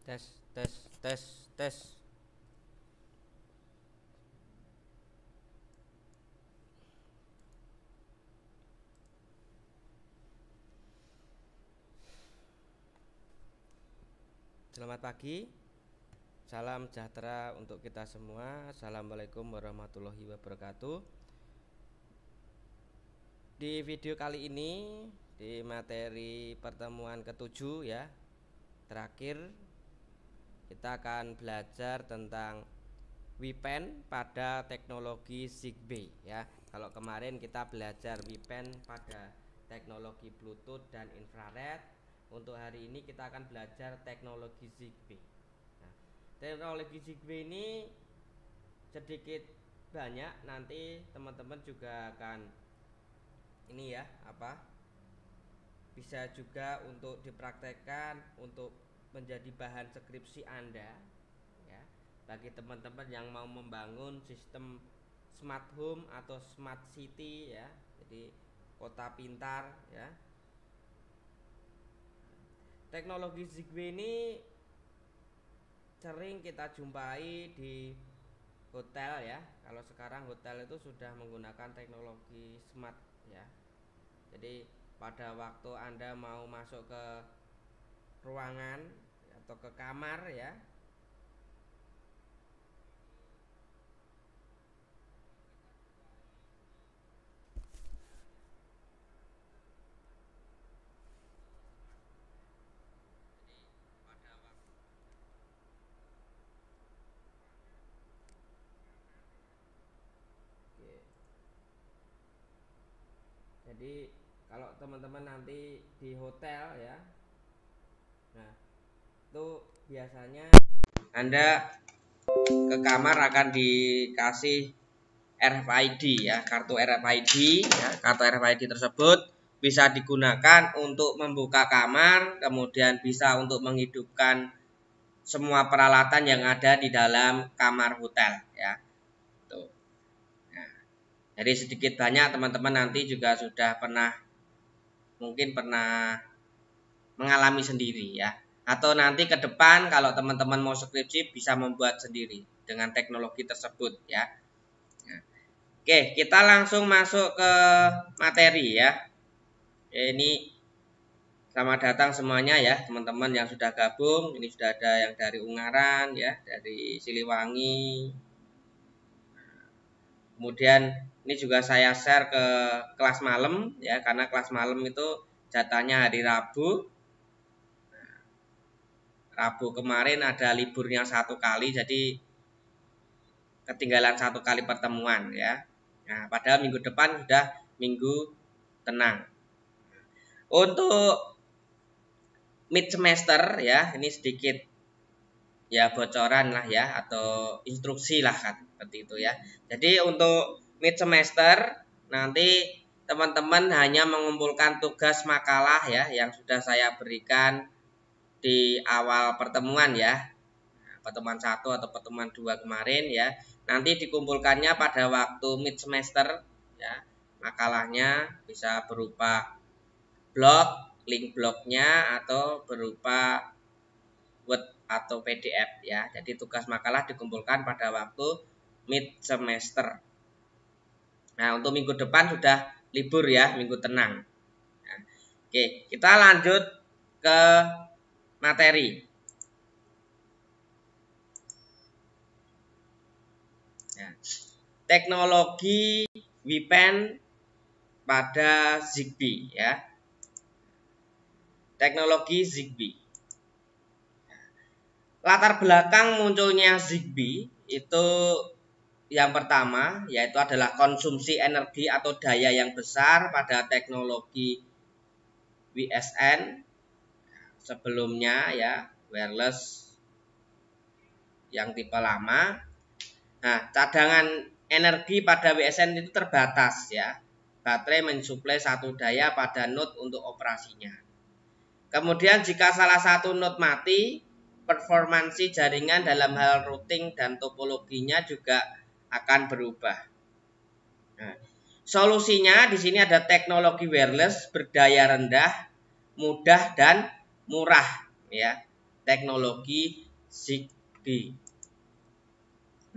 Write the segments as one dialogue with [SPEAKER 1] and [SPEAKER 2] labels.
[SPEAKER 1] Tes, tes, tes, tes. Selamat pagi. Salam sejahtera untuk kita semua. Assalamualaikum warahmatullahi wabarakatuh. Di video kali ini, di materi pertemuan ke-7 ya, terakhir, kita akan belajar tentang WPAN pada teknologi Zigbee ya. Kalau kemarin kita belajar WPAN pada teknologi Bluetooth dan infrared, untuk hari ini kita akan belajar teknologi Zigbee. Nah, teknologi Zigbee ini sedikit banyak nanti teman-teman juga akan ini ya, bisa juga untuk dipraktekkan untuk menjadi bahan skripsi Anda ya, bagi teman-teman yang mau membangun sistem smart home atau smart city ya, jadi kota pintar ya. Teknologi Zigbee ini sering kita jumpai di hotel ya. Kalau sekarang hotel itu sudah menggunakan teknologi smart ya. Jadi pada waktu Anda mau masuk ke ruangan atau ke kamar ya, jadi kalau teman-teman nanti di hotel ya, nah itu biasanya Anda ke kamar akan dikasih RFID ya, kartu RFID ya. Kartu RFID tersebut bisa digunakan untuk membuka kamar, kemudian bisa untuk menghidupkan semua peralatan yang ada di dalam kamar hotel ya. Tuh. Nah, jadi sedikit banyak teman-teman nanti juga sudah mungkin pernah mengalami sendiri ya. Atau nanti ke depan kalau teman-teman mau skripsi bisa membuat sendiri dengan teknologi tersebut ya. Oke, kita langsung masuk ke materi ya. Ini selamat datang semuanya ya, teman-teman yang sudah gabung. Ini sudah ada yang dari Ungaran ya, dari Siliwangi. Kemudian ini juga saya share ke kelas malam ya, karena kelas malam itu jatahnya hari Rabu. Rabu kemarin ada liburnya 1 kali, jadi ketinggalan 1 kali pertemuan ya. Nah, padahal minggu depan sudah minggu tenang. Untuk mid semester ya, ini sedikit ya bocoran lah ya, atau instruksi lah kan, seperti itu ya. Jadi untuk mid semester nanti teman-teman hanya mengumpulkan tugas makalah ya yang sudah saya berikan di awal pertemuan ya, pertemuan 1 atau pertemuan 2 kemarin ya. Nanti dikumpulkannya pada waktu mid semester ya. Makalahnya bisa berupa blog, link blognya, atau berupa Word atau PDF ya. Jadi tugas makalah dikumpulkan pada waktu mid semester. Nah, untuk minggu depan sudah libur ya, minggu tenang. Nah, oke, kita lanjut ke materi. Nah, teknologi WPAN pada Zigbee ya. Teknologi Zigbee. Latar belakang munculnya Zigbee itu yang pertama yaitu adalah konsumsi energi atau daya yang besar pada teknologi WSN sebelumnya ya, wireless yang tipe lama. Nah, cadangan energi pada WSN itu terbatas ya. Baterai mensuplai satu daya pada node untuk operasinya. Kemudian jika salah satu node mati, performansi jaringan dalam hal routing dan topologinya juga akan berubah. Nah, solusinya di sini ada teknologi wireless berdaya rendah, mudah dan murah ya. teknologi ZigBee.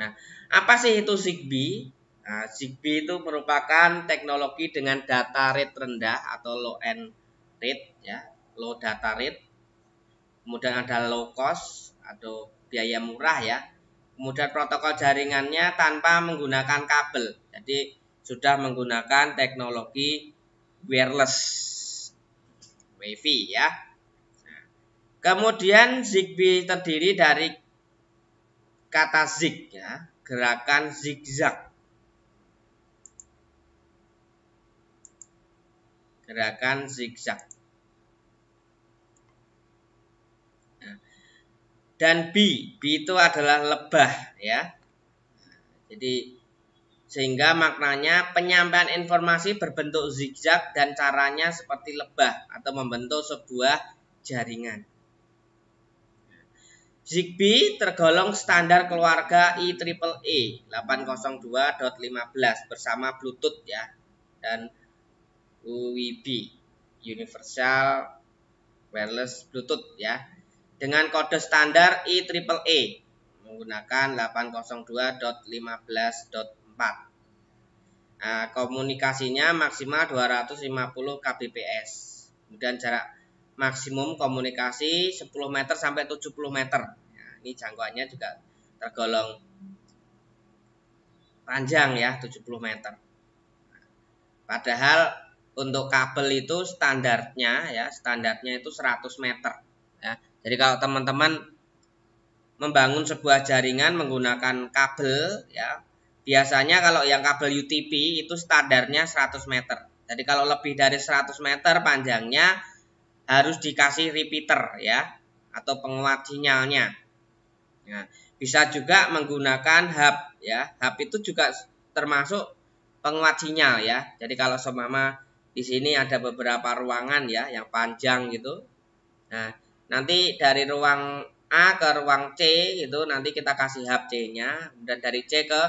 [SPEAKER 1] Nah, apa sih itu ZigBee? Nah, ZigBee itu merupakan teknologi dengan data rate rendah atau low end rate, ya, low data rate. Kemudian ada low cost atau biaya murah, ya. Kemudian protokol jaringannya tanpa menggunakan kabel. Jadi sudah menggunakan teknologi wireless WiFi, ya. Nah, kemudian ZigBee terdiri dari kata zig, ya, gerakan zigzag. Gerakan zigzag. Nah, dan B itu adalah lebah, ya. Jadi sehingga maknanya penyampaian informasi berbentuk zigzag dan caranya seperti lebah atau membentuk sebuah jaringan. ZigBee tergolong standar keluarga IEEE 802.15 bersama Bluetooth, ya, dan UWB Universal Wireless Bluetooth, ya, dengan kode standar IEEE menggunakan 802.15.4. Nah, komunikasinya maksimal 250 kbps. Kemudian jarak maksimum komunikasi 10 meter sampai 70 meter. Nah, ini jangkauannya juga tergolong panjang, ya, 70 meter. Padahal untuk kabel itu standarnya, ya, standarnya itu 100 meter, ya. Jadi kalau teman-teman membangun sebuah jaringan menggunakan kabel, ya, biasanya kalau yang kabel UTP itu standarnya 100 meter. Jadi kalau lebih dari 100 meter panjangnya harus dikasih repeater, ya, atau penguat sinyalnya. Nah, bisa juga menggunakan hub, ya. Hub itu juga termasuk penguat sinyal, ya. Jadi kalau seumpama di sini ada beberapa ruangan, ya, yang panjang gitu. Nah, nanti dari ruang A ke ruang C itu nanti kita kasih hub C-nya, dan dari C ke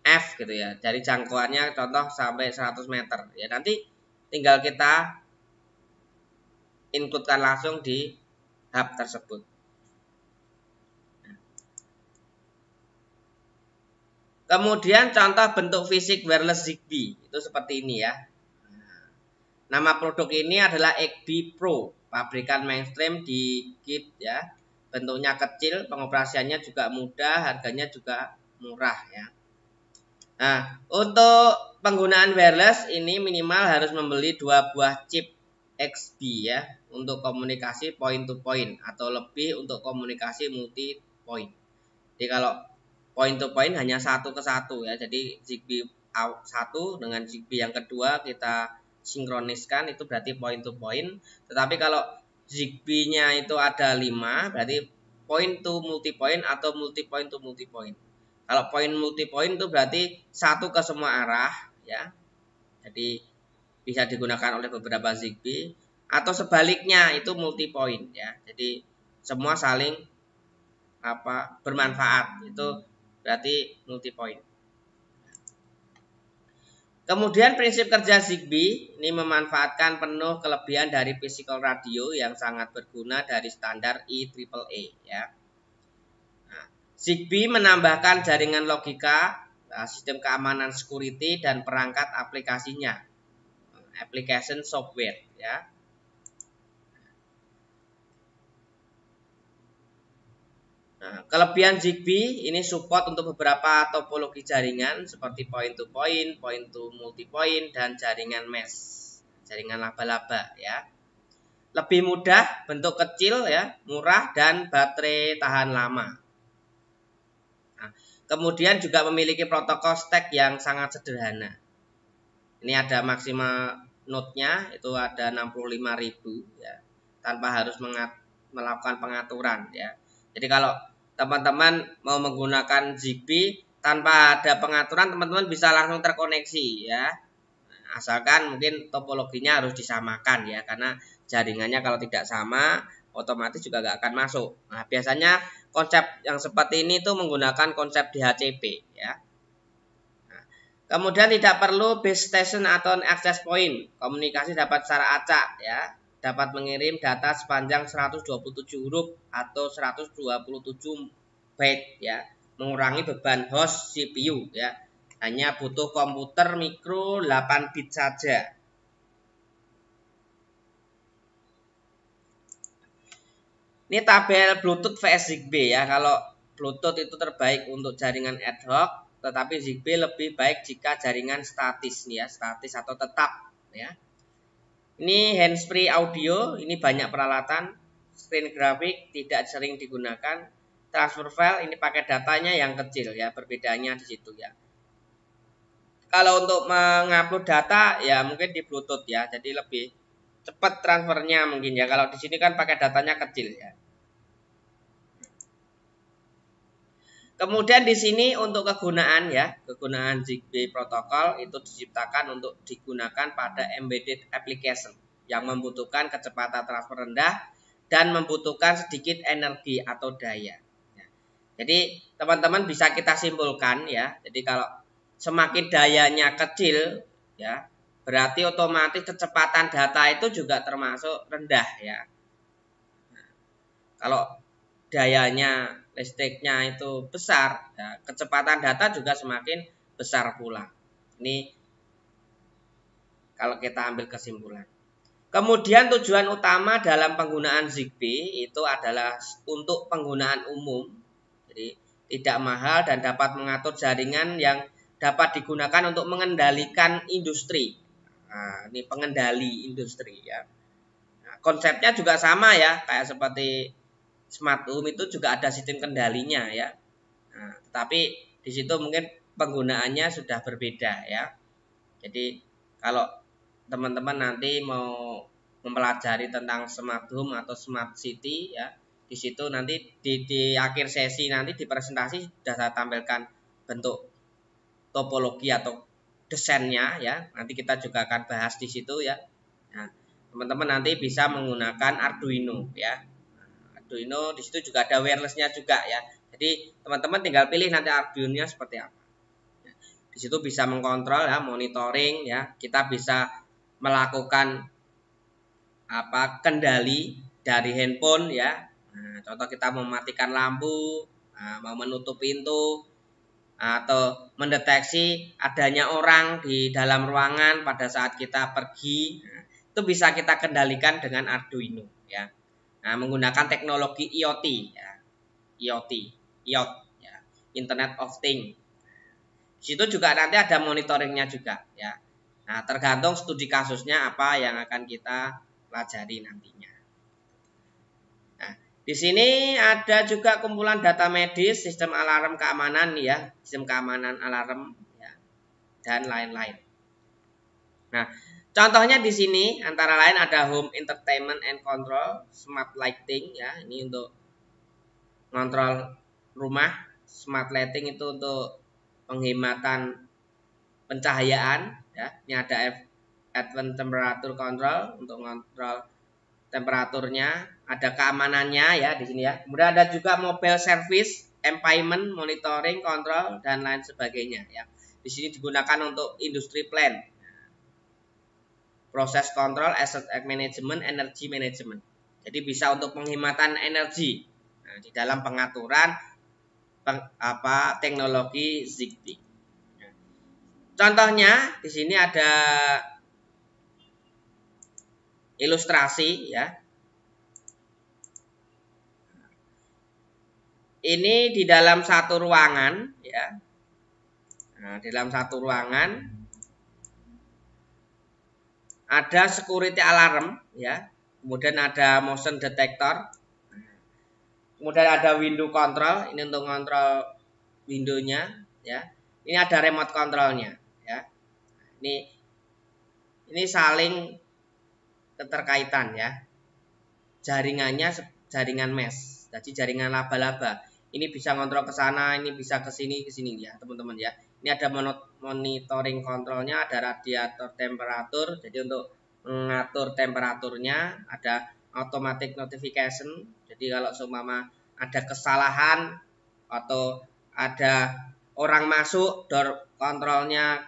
[SPEAKER 1] F gitu, ya. Dari jangkauannya contoh sampai 100 meter. Ya, nanti tinggal kita inputkan langsung di hub tersebut. Kemudian contoh bentuk fisik wireless ZigBee itu seperti ini, ya. Nama produk ini adalah ZigBee Pro, pabrikan mainstream di kit, ya. Bentuknya kecil, pengoperasiannya juga mudah, harganya juga murah, ya. Nah, untuk penggunaan wireless ini minimal harus membeli 2 buah chip XBee, ya, untuk komunikasi point to point atau lebih untuk komunikasi multi point. Jadi kalau point to point hanya 1 ke 1, ya. Jadi ZigBee 1 dengan ZigBee yang kedua kita sinkroniskan, itu berarti point to point. Tetapi kalau ZigBee-nya itu ada 5, berarti point to multi point atau multi point to multi point. Kalau point multi point itu berarti 1 ke semua arah, ya. Jadi bisa digunakan oleh beberapa ZigBee, atau sebaliknya itu multi point, ya. Jadi semua saling bermanfaat, itu berarti multi point. Kemudian prinsip kerja ZigBee ini memanfaatkan penuh kelebihan dari physical radio yang sangat berguna dari standar IEEE, ya. Nah, ZigBee menambahkan jaringan logika, sistem keamanan security, dan perangkat aplikasinya, application software, ya. Nah, kelebihan ZigBee ini support untuk beberapa topologi jaringan seperti point to multi point, dan jaringan mesh, jaringan laba-laba, ya. Lebih mudah, bentuk kecil, ya, murah, dan baterai tahan lama. Nah, kemudian juga memiliki protokol stack yang sangat sederhana. Ini ada maksimal node-nya itu ada 65.000, ya, tanpa harus melakukan pengaturan, ya. Jadi kalau teman-teman mau menggunakan ZigBee tanpa ada pengaturan, teman-teman bisa langsung terkoneksi, ya. Asalkan mungkin topologinya harus disamakan, ya, karena jaringannya kalau tidak sama otomatis juga nggak akan masuk. Nah, biasanya konsep yang seperti ini tuh menggunakan konsep DHCP, ya. Nah, kemudian tidak perlu base station atau access point, komunikasi dapat secara acak, ya. dapat mengirim data sepanjang 127 huruf atau 127 byte ya, mengurangi beban host CPU ya. Hanya butuh komputer mikro 8 bit saja. Ini tabel Bluetooth vs Zigbee ya. Kalau Bluetooth itu terbaik untuk jaringan ad hoc, tetapi Zigbee lebih baik jika jaringan statis nih ya, statis atau tetap ya. Ini handsfree audio, ini banyak peralatan. Screen grafik tidak sering digunakan. Transfer file ini pakai datanya yang kecil ya, perbedaannya di situ ya. Kalau untuk mengupload data ya mungkin di Bluetooth ya, jadi lebih cepat transfernya mungkin ya. Kalau di sini kan pakai datanya kecil ya. Kemudian di sini untuk kegunaan ya, kegunaan Zigbee protokol itu diciptakan untuk digunakan pada embedded application yang membutuhkan kecepatan transfer rendah dan membutuhkan sedikit energi atau daya. Jadi teman-teman bisa kita simpulkan ya. Jadi kalau semakin dayanya kecil ya, berarti otomatis kecepatan data itu juga termasuk rendah ya. Kalau dayanya listriknya itu besar, ya, kecepatan data juga semakin besar pula. Ini kalau kita ambil kesimpulan. Kemudian tujuan utama dalam penggunaan Zigbee itu adalah untuk penggunaan umum. Jadi tidak mahal dan dapat mengatur jaringan yang dapat digunakan untuk mengendalikan industri. Nah, ini pengendali industri ya. Nah, konsepnya juga sama ya, kayak seperti smart home itu juga ada sistem kendalinya ya. Nah, tapi di situ mungkin penggunaannya sudah berbeda ya. Jadi kalau teman-teman nanti mau mempelajari tentang smart home atau smart city ya, di situ nanti di akhir sesi nanti di presentasi sudah saya tampilkan bentuk topologi atau desainnya ya. Nanti kita juga akan bahas di situ ya. Nah, teman-teman nanti bisa menggunakan Arduino ya. Arduino di situ juga ada wirelessnya juga ya. Jadi teman-teman tinggal pilih nanti Arduino-nya seperti apa. Di situ bisa mengkontrol ya, monitoring ya. Kita bisa melakukan kendali dari handphone ya. Nah, contoh kita mematikan lampu, mau menutup pintu, atau mendeteksi adanya orang di dalam ruangan pada saat kita pergi. Nah, itu bisa kita kendalikan dengan Arduino ya. Nah, menggunakan teknologi IoT ya. IoT ya, Internet of Things. Di situ juga nanti ada monitoringnya juga ya. Nah, tergantung studi kasusnya apa yang akan kita pelajari nantinya. Nah, di sini ada juga kumpulan data medis, sistem alarm keamanan ya, sistem keamanan alarm ya, dan lain-lain. Nah, contohnya di sini antara lain ada home entertainment and control, smart lighting ya, ini untuk kontrol rumah, smart lighting itu untuk penghematan pencahayaan ya. Ini ada advanced temperature control untuk kontrol temperaturnya, ada keamanannya ya di sini ya. Kemudian ada juga mobile service, payment, monitoring, control dan lain sebagainya ya. Di sini digunakan untuk industri plan, proses kontrol, asset management, energy management. Jadi bisa untuk penghematan energi di dalam pengaturan teknologi Zigbee. Contohnya di sini ada ilustrasi ya. Ini di dalam satu ruangan ya. Nah, di dalam satu ruangan ada security alarm ya. Kemudian ada motion detector. Kemudian ada window control, ini untuk kontrol windownya ya. Ini ada remote controlnya ya. Ini saling keterkaitan ya. Jaringannya jaringan mesh. Jadi jaringan laba-laba. Ini bisa kontrol ke sana, ini bisa ke sini ya, teman-teman ya. Ini ada monitoring kontrolnya, ada radiator temperatur. Jadi untuk mengatur temperaturnya, ada automatic notification. Jadi kalau seumpama ada kesalahan atau ada orang masuk, door kontrolnya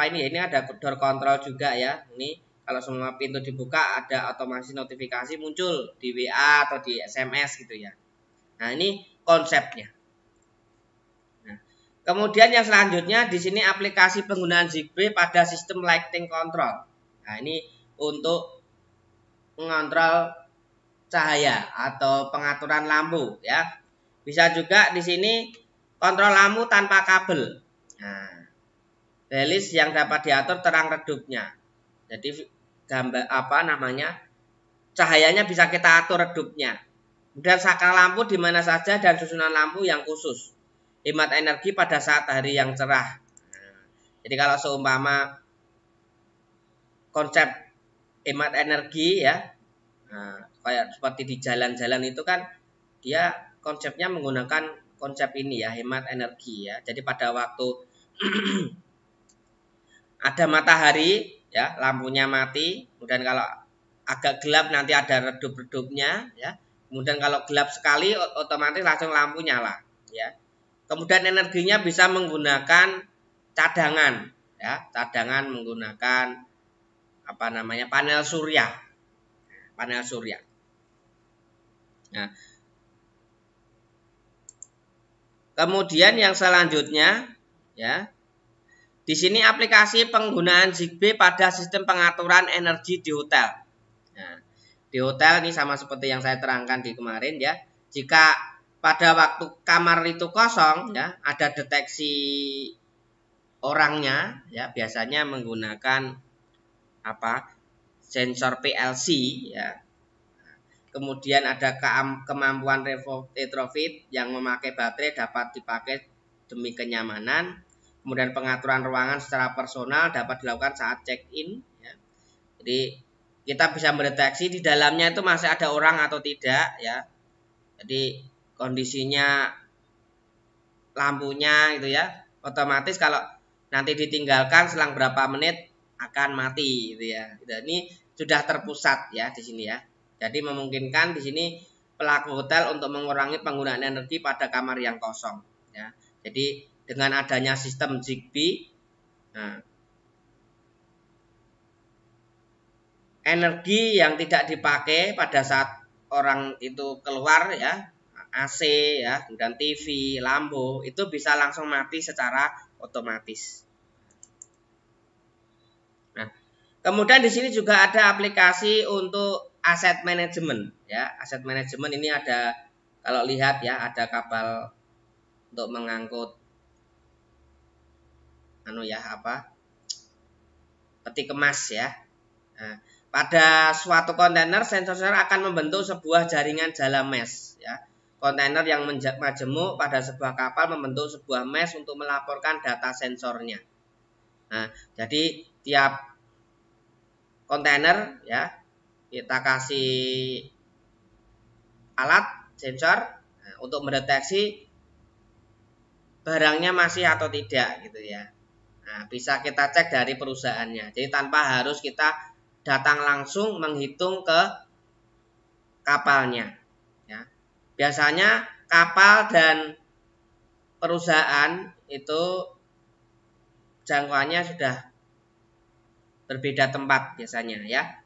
[SPEAKER 1] ini ada door control juga ya. Ini Kalau semua pintu dibuka ada otomatis notifikasi muncul di WA atau di SMS gitu ya. Nah, ini konsepnya. Nah, kemudian yang selanjutnya di sini aplikasi penggunaan Zigbee pada sistem lighting control. Nah, ini untuk mengontrol cahaya atau pengaturan lampu ya. Bisa juga di sini kontrol lampu tanpa kabel. Nah, release yang dapat diatur terang redupnya. Jadi gambar cahayanya bisa kita atur redupnya. Kemudian saklar lampu di mana saja dan susunan lampu yang khusus. Hemat energi pada saat hari yang cerah. Nah, jadi kalau seumpama konsep hemat energi ya, nah, kayak seperti di jalan-jalan itu kan dia konsepnya menggunakan konsep ini ya, hemat energi ya. Jadi pada waktu ada matahari ya, lampunya mati. Kemudian kalau agak gelap nanti ada redup-redupnya ya. Kemudian kalau gelap sekali otomatis langsung lampu nyala ya. Kemudian energinya bisa menggunakan cadangan ya, cadangan menggunakan panel surya. Panel surya. Nah, kemudian yang selanjutnya ya, di sini aplikasi penggunaan Zigbee pada sistem pengaturan energi di hotel. Nah, di hotel ini sama seperti yang saya terangkan di kemarin ya. Jika pada waktu kamar itu kosong ya, ada deteksi orangnya ya, biasanya menggunakan sensor PLC ya. Kemudian ada kemampuan retrofit yang memakai baterai dapat dipakai demi kenyamanan. Kemudian pengaturan ruangan secara personal dapat dilakukan saat check-in ya. Jadi kita bisa mendeteksi di dalamnya itu masih ada orang atau tidak ya. Jadi kondisinya lampunya gitu ya. Otomatis kalau nanti ditinggalkan selang berapa menit akan mati gitu ya. Ini sudah terpusat ya di sini ya. Jadi memungkinkan di sini pelaku hotel untuk mengurangi penggunaan energi pada kamar yang kosong ya. Jadi dengan adanya sistem Zigbee, nah, energi yang tidak dipakai pada saat orang itu keluar ya, AC ya, dan TV, lampu itu bisa langsung mati secara otomatis. Nah, kemudian di sini juga ada aplikasi untuk aset manajemen ya. Aset manajemen ini ada, kalau lihat ya, ada kapal untuk mengangkut peti kemas ya. Nah, pada suatu kontainer sensor akan membentuk sebuah jaringan jala mesh ya. Kontainer yang majemuk pada sebuah kapal membentuk sebuah mesh untuk melaporkan data sensornya. Nah, jadi tiap kontainer ya kita kasih alat sensor untuk mendeteksi barangnya masih atau tidak gitu ya. Nah, bisa kita cek dari perusahaannya. Jadi tanpa harus kita datang langsung menghitung ke kapalnya ya. Biasanya kapal dan perusahaan itu jangkauannya sudah berbeda tempat biasanya ya.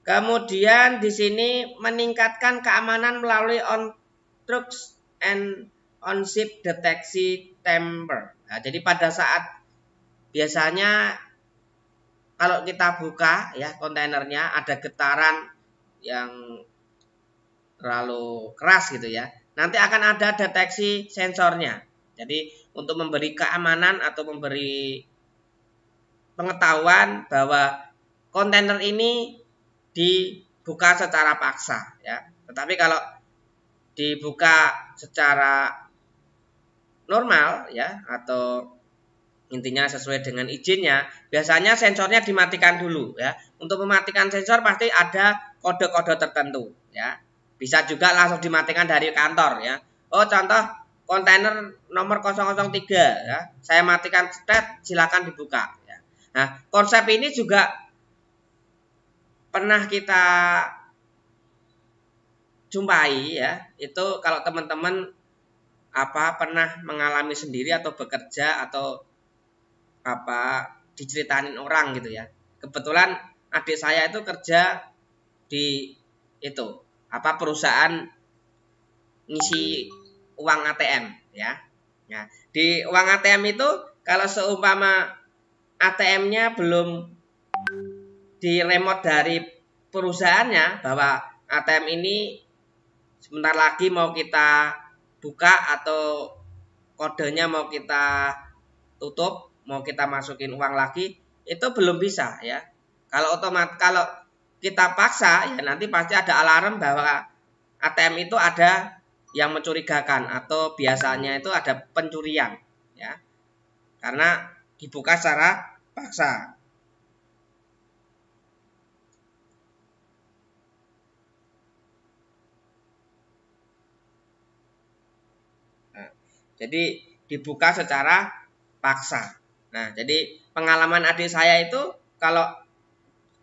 [SPEAKER 1] Kemudian di sini meningkatkan keamanan melalui on-trucks and on-ship deteksi tamper. Nah, jadi pada saat biasanya kalau kita buka ya kontainernya ada getaran yang terlalu keras gitu ya. Nanti akan ada deteksi sensornya. Jadi untuk memberi keamanan atau memberi pengetahuan bahwa kontainer ini dibuka secara paksa ya. Tetapi kalau dibuka secara normal ya atau intinya sesuai dengan izinnya, biasanya sensornya dimatikan dulu ya. Untuk mematikan sensor pasti ada kode-kode tertentu ya. Bisa juga langsung dimatikan dari kantor ya. Oh, contoh kontainer nomor 003 ya. Saya matikan silakan dibuka ya. Nah, konsep ini juga pernah kita jumpai ya, itu kalau teman-teman pernah mengalami sendiri atau bekerja atau diceritain orang gitu ya. Kebetulan adik saya itu kerja di itu perusahaan ngisi uang ATM ya. Nah, di uang ATM itu kalau seumpama ATM-nya belum diremote dari perusahaannya bahwa ATM ini sebentar lagi mau kita buka atau kodenya mau kita tutup, mau kita masukin uang lagi, itu belum bisa ya. Kalau kita paksa ya nanti pasti ada alarm bahwa ATM itu ada yang mencurigakan atau biasanya itu ada pencurian ya. Karena dibuka secara paksa. Nah, jadi dibuka secara paksa. Nah, jadi pengalaman adik saya itu kalau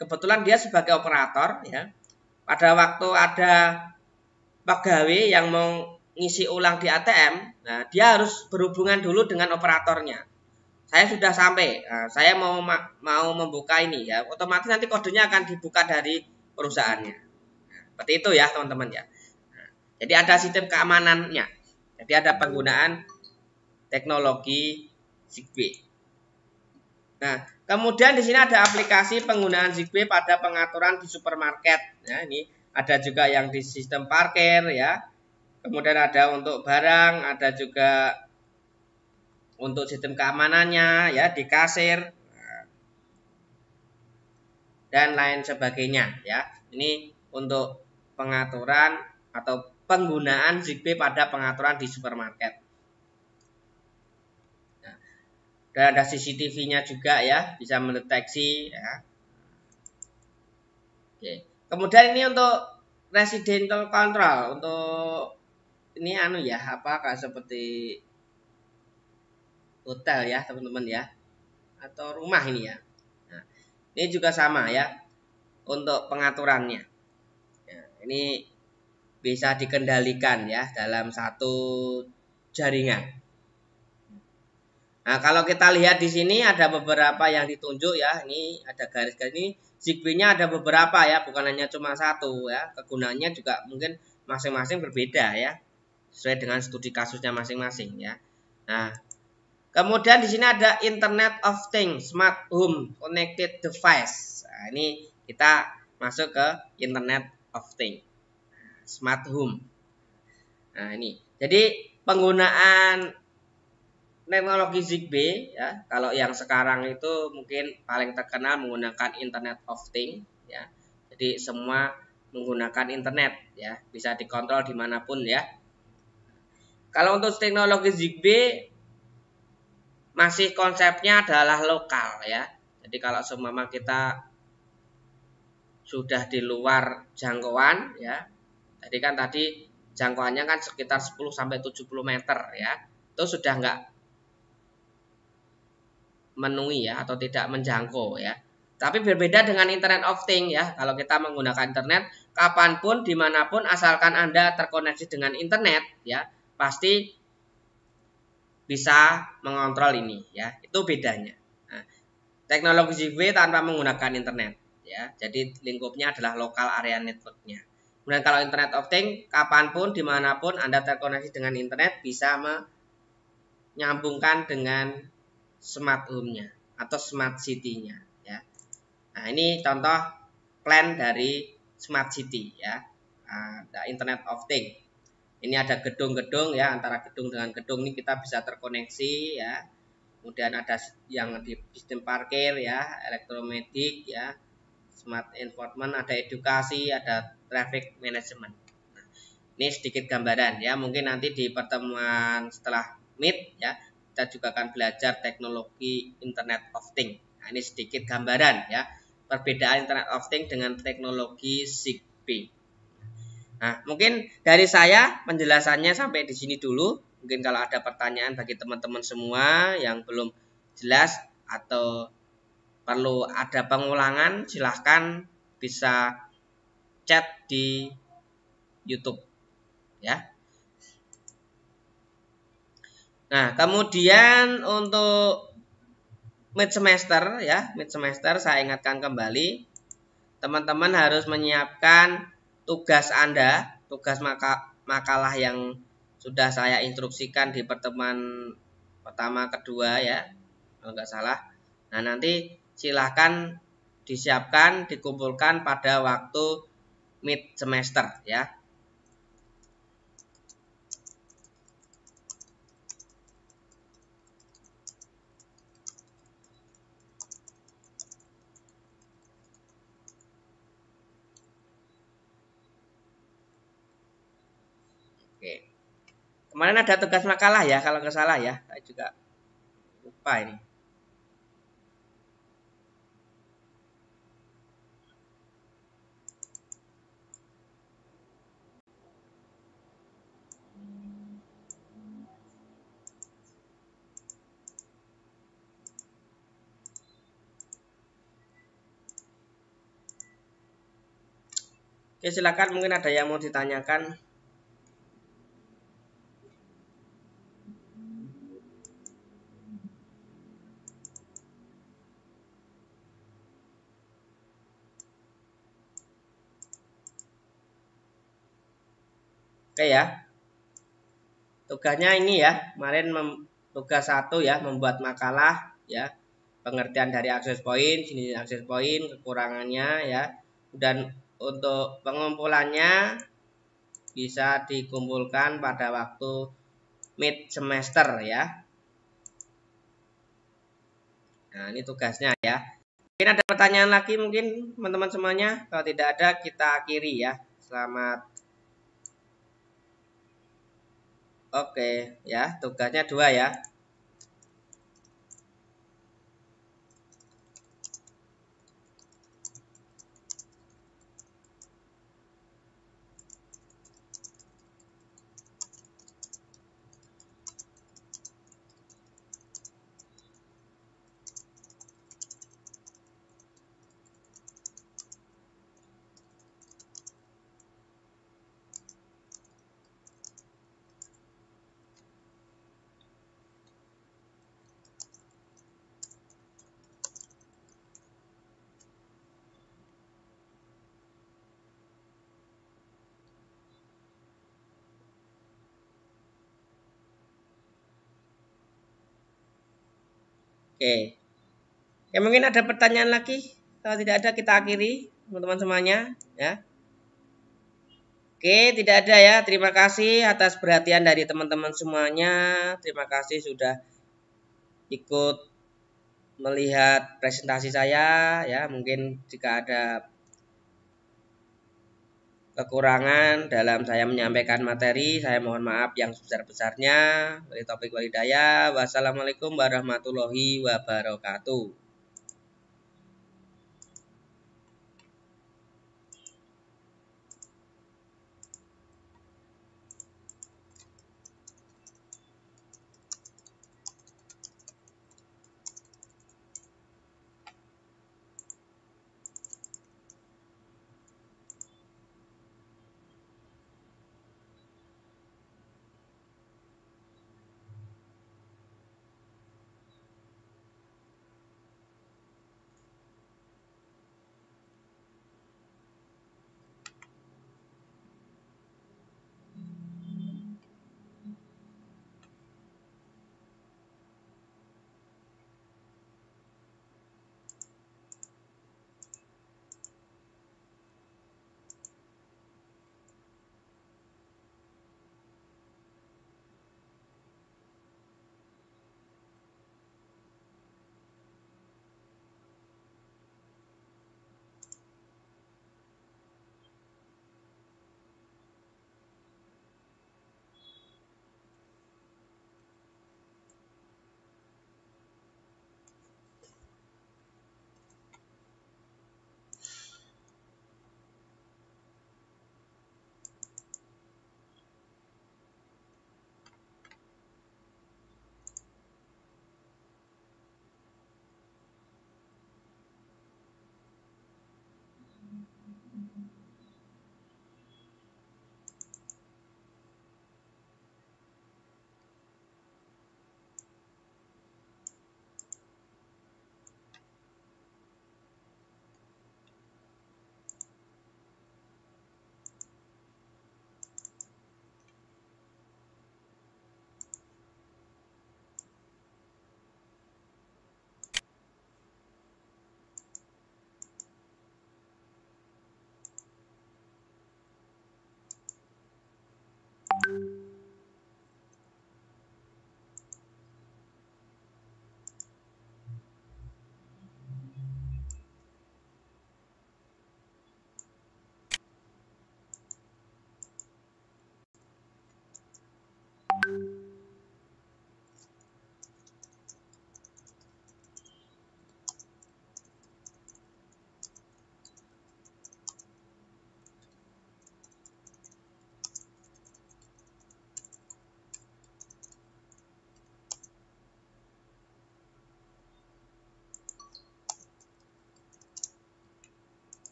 [SPEAKER 1] kebetulan dia sebagai operator ya. Pada waktu ada pegawai yang mau ngisi ulang di ATM, nah dia harus berhubungan dulu dengan operatornya. Saya sudah sampai, nah, saya mau membuka ini ya, otomatis nanti kodenya akan dibuka dari perusahaannya. Nah, seperti itu ya teman-teman ya. Nah, jadi ada sistem keamanannya. Jadi ada penggunaan teknologi Zigbee. Nah, kemudian di sini ada aplikasi penggunaan Zigbee pada pengaturan di supermarket. Nah, ini ada juga yang di sistem parkir ya. Kemudian ada untuk barang, ada juga untuk sistem keamanannya ya di kasir dan lain sebagainya ya. Ini untuk pengaturan atau penggunaan Zigbee pada pengaturan di supermarket. Nah, dan ada CCTV-nya juga ya, bisa mendeteksi ya. Oke. Kemudian ini untuk residential control, untuk ini ya, kayak seperti hotel ya teman-teman ya, atau rumah ini ya. Nah, ini juga sama ya untuk pengaturannya. Nah, ini bisa dikendalikan ya dalam satu jaringan. Nah, kalau kita lihat di sini ada beberapa yang ditunjuk ya. Ini ada garis-garis ini. Zigbee-nya ada beberapa ya, bukan hanya cuma satu ya. Kegunaannya juga mungkin masing-masing berbeda ya, sesuai dengan studi kasusnya masing-masing ya. Nah, kemudian di sini ada Internet of Things, Smart Home Connected Device. Nah, ini kita masuk ke Internet of Things, Smart Home. Nah, ini. Jadi penggunaan teknologi Zigbee ya, kalau yang sekarang itu mungkin paling terkenal menggunakan Internet of Things ya. Jadi semua menggunakan internet ya, bisa dikontrol dimanapun ya. Kalau untuk teknologi Zigbee masih konsepnya adalah lokal ya. Jadi kalau seumpama kita sudah di luar jangkauan ya. Jadi kan tadi jangkauannya kan sekitar 10 sampai 70 meter ya. Itu sudah enggak memenuhi ya atau tidak menjangkau ya. Tapi berbeda dengan Internet of Things ya. Kalau kita menggunakan internet kapanpun dimanapun asalkan Anda terkoneksi dengan internet ya, pasti bisa mengontrol ini ya. Itu bedanya. Nah, teknologi Zigbee tanpa menggunakan internet ya. Jadi lingkupnya adalah local area networknya. Kemudian kalau Internet of Things kapanpun dimanapun Anda terkoneksi dengan internet bisa menyambungkan dengan smart home-nya atau smart city-nya ya. Nah, ini contoh plan dari smart city ya. Ada Internet of Things. Ini ada gedung-gedung ya, antara gedung dengan gedung ini kita bisa terkoneksi ya. Kemudian ada yang di sistem parkir ya, elektromedik ya, smart enforcement, ada edukasi, ada traffic management. Nah, ini sedikit gambaran ya, mungkin nanti di pertemuan setelah Meet ya, kita juga akan belajar teknologi Internet of Things. Nah, ini sedikit gambaran ya, perbedaan Internet of Things dengan teknologi Zigbee. Nah, mungkin dari saya penjelasannya sampai di sini dulu. Mungkin kalau ada pertanyaan bagi teman-teman semua yang belum jelas atau perlu ada pengulangan, silahkan bisa chat di YouTube ya. Nah, kemudian untuk mid semester ya, mid semester saya ingatkan kembali teman-teman harus menyiapkan tugas Anda, tugas makalah yang sudah saya instruksikan di pertemuan pertama kedua ya, kalau nggak salah. Nah, nanti silahkan disiapkan, dikumpulkan pada waktu mid semester ya. Oke. Kemarin ada tugas makalah ya, kalau nggak salah ya. Saya juga lupa ini. Oke, silakan, mungkin ada yang mau ditanyakan. Oke ya. Tugasnya ini ya, kemarin tugas 1 ya, membuat makalah ya. Pengertian dari akses point, jenis akses point, kekurangannya ya. Dan untuk pengumpulannya bisa dikumpulkan pada waktu mid semester ya. Nah, ini tugasnya ya. Mungkin ada pertanyaan lagi mungkin teman-teman semuanya. Kalau tidak ada, kita akhiri ya. Selamat. Oke ya, tugasnya 2 ya. Oke. Ya, mungkin ada pertanyaan lagi. Kalau tidak ada, kita akhiri teman-teman semuanya ya. Oke, tidak ada ya. Terima kasih atas perhatian dari teman-teman semuanya. Terima kasih sudah ikut melihat presentasi saya ya. Mungkin jika ada kekurangan dalam saya menyampaikan materi, saya mohon maaf yang sebesar-besarnya. Dari topik walhidayah. Wassalamualaikum warahmatullahi wabarakatuh.